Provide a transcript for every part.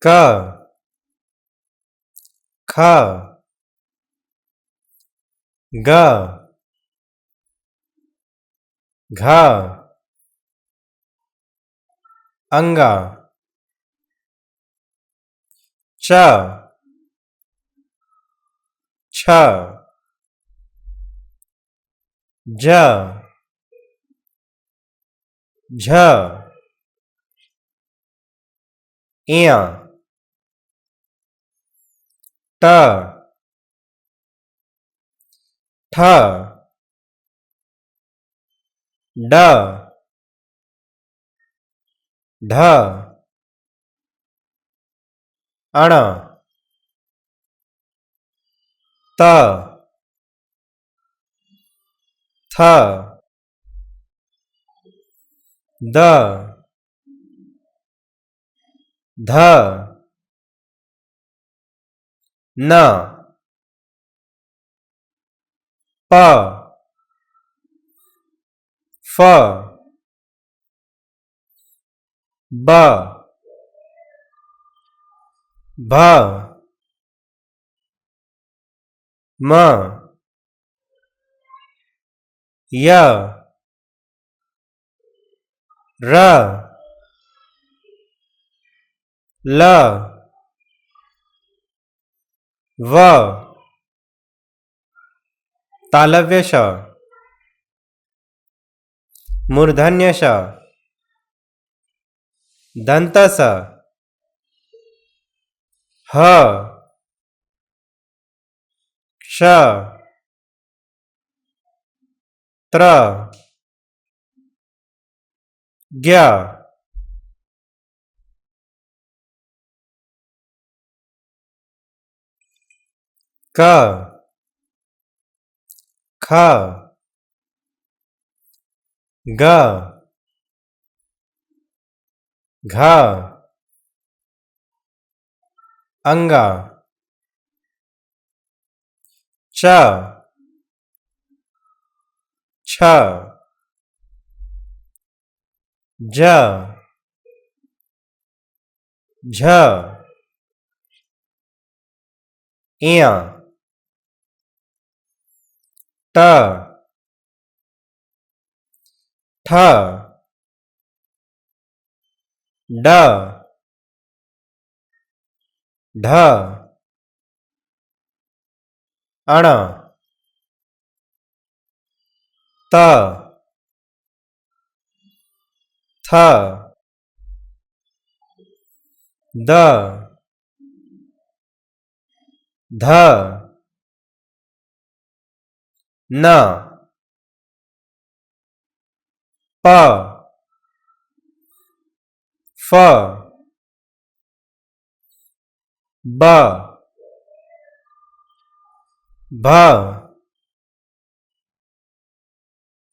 क ख ग घ अंगा च छ ज झ ञ ट ठ ड ढ अण त थ द ध न प फ ब भ म य र ल व तालव्य श मूर्धन्य श दंत स ह क्ष त्र ज्ञ क ख ग घ अंगा च छ ज झ ञ ट ठ ड ढ अण त थ द ध न प फ ब भ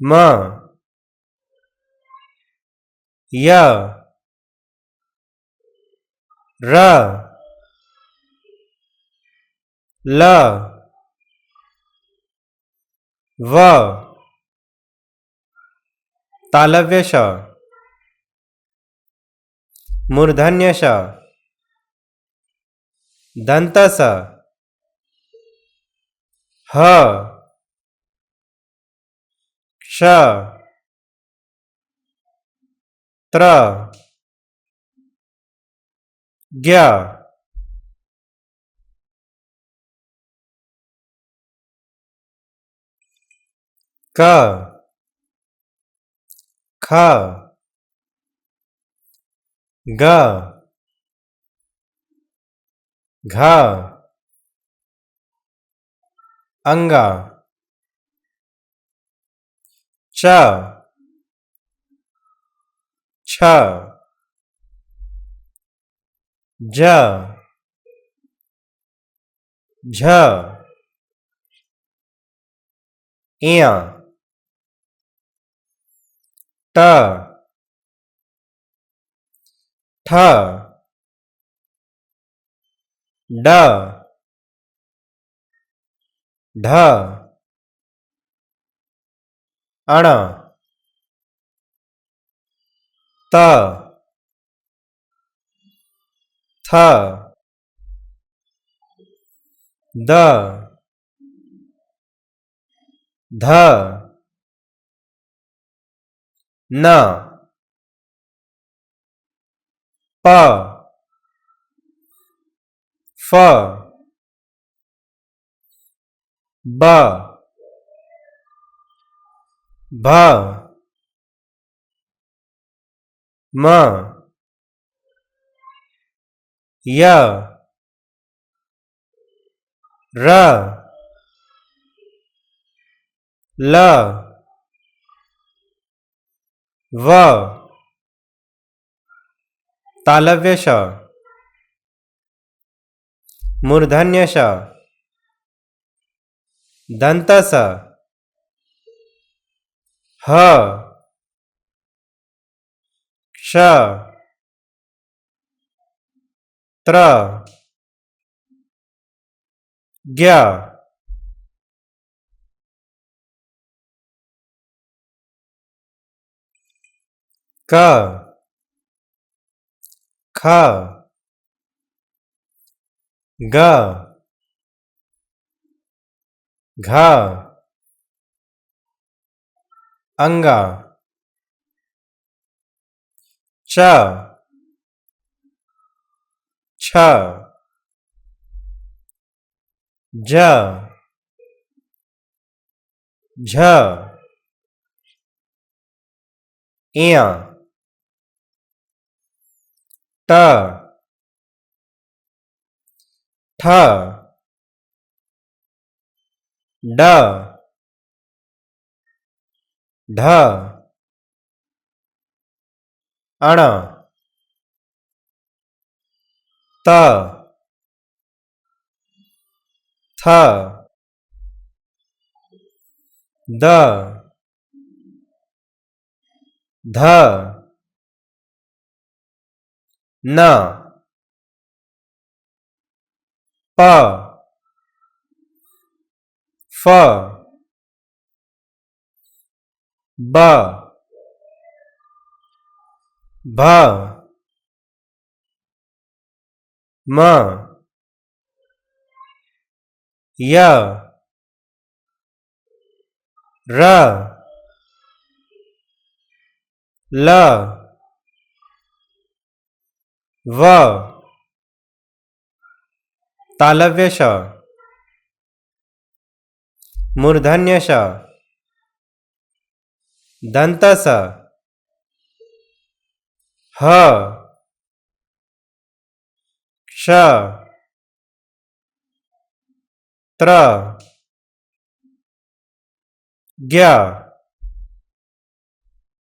म य र ल व तालव्य श मूर्धन्य श दंत स ह क्ष त्र ज्ञ क ख ग घ अंगा च छ ज झ ञ ट ठ ड ढ अण त थ द ध न प फ ब भ म य र ल व तालव्य श मूर्धन्य श दंत स ह श त्र ज्ञ क ख ग घ अंग च छ ज झ ञ ट ठ ड ढ अण त थ द ध न प फ ब भ म य र ल व तालव्य श मूर्धन्य श दंत स ह श त्र ज्ञ